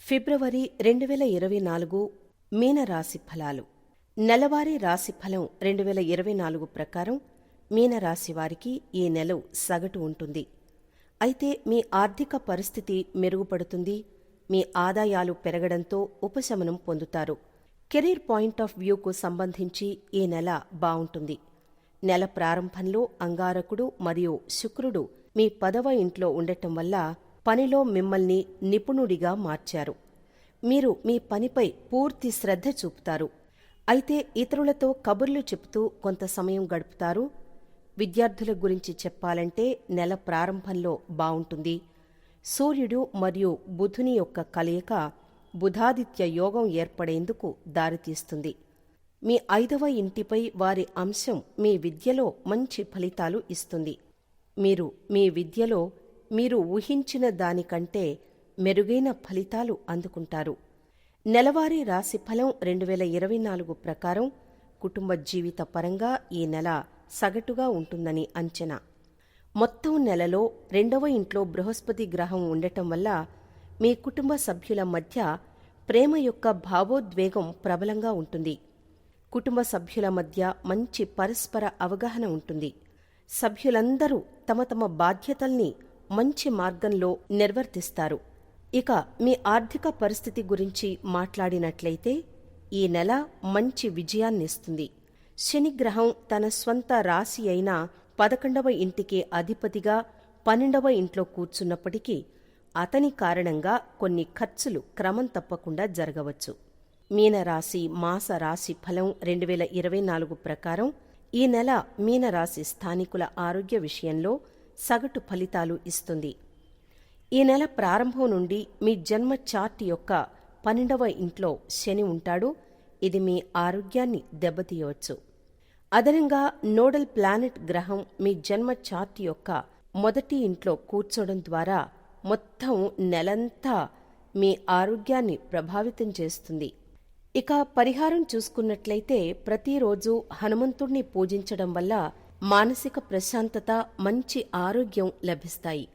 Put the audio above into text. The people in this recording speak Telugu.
ఫిబ్రవరి 2024 మీనరాశి ఫలాలు. నెలవారీ రాశిఫలం 2024 ప్రకారం మీనరాశి వారికి ఈ నెల సగటు ఉంటుంది. అయితే మీ ఆర్థిక పరిస్థితి మెరుగుపడుతుంది. మీ ఆదాయాలు పెరగడంతో ఉపశమనం పొందుతారు. కెరీర్ పాయింట్ ఆఫ్ వ్యూకు సంబంధించి ఈ నెల బావుంటుంది. నెల ప్రారంభంలో అంగారకుడు మరియు శుక్రుడు మీ 10వ ఇంట్లో ఉండటం వల్ల పనిలో మిమ్మల్ని నిపుణుడిగా మార్చారు. మీరు మీ పనిపై పూర్తి శ్రద్ధ చూపుతారు. అయితే ఇతరులతో కబుర్లు చెబుతూ కొంత సమయం గడుపుతారు. విద్యార్థుల గురించి చెప్పాలంటే నెల ప్రారంభంలో బావుంటుంది. సూర్యుడు మరియు బుధుని యొక్క కలయిక బుధాదిత్య యోగం ఏర్పడేందుకు దారితీస్తుంది. మీ 5వ ఇంటిపై వారి అంశం మీ విద్యలో మంచి ఫలితాలు ఇస్తుంది. మీరు మీ విద్యలో మీరు ఊహించిన దానికంటే మెరుగైన ఫలితాలు అందుకుంటారు. నెలవారీ రాశిఫలం 2024 ప్రకారం కుటుంబ జీవిత పరంగా ఈ నెల సగటుగా ఉంటుందని అంచనా. మొత్తం నెలలో 2వ ఇంట్లో బృహస్పతి గ్రహం ఉండటం వల్ల మీ కుటుంబ సభ్యుల మధ్య ప్రేమ యొక్క భావోద్వేగం ప్రబలంగా ఉంటుంది. కుటుంబ సభ్యుల మధ్య మంచి పరస్పర అవగాహన ఉంటుంది. సభ్యులందరూ తమ తమ బాధ్యతల్ని మంచి మార్గంలో నిర్వర్తిస్తారు. ఇక మీ ఆర్థిక పరిస్థితి గురించి మాట్లాడినట్లయితే ఈ నెల మంచి విజయాన్నిస్తుంది. శనిగ్రహం తన స్వంత రాశి అయిన 11వ ఇంటికి అధిపతిగా 12వ ఇంట్లో కూర్చున్నప్పటికీ అతని కారణంగా కొన్ని ఖర్చులు క్రమం తప్పకుండా జరగవచ్చు. మీనరాశి మాస రాశి ఫలం 2024 ప్రకారం ఈ నెల మీనరాశి స్థానికుల ఆరోగ్య విషయంలో సగటు ఫలితాలు ఇస్తుంది. ఈ నెల ప్రారంభం నుండి మీ జన్మ చార్ట్ యొక్క 12వ ఇంట్లో శని ఉంటాడు. ఇది మీ ఆరోగ్యాన్ని దెబ్బతీయవచ్చు. అదనంగా నోడల్ ప్లానెట్ గ్రహం మీ జన్మ చార్ట్ యొక్క మొదటి ఇంట్లో కూర్చోవడం ద్వారా మొత్తం నెలంతా మీ ఆరోగ్యాన్ని ప్రభావితం చేస్తుంది. ఇక పరిహారం చూసుకున్నట్లయితే ప్రతిరోజు హనుమంతుణ్ణి పూజించడం వల్ల మానసిక ప్రశాంతత, మంచి ఆరోగ్యం లభిస్తాయి.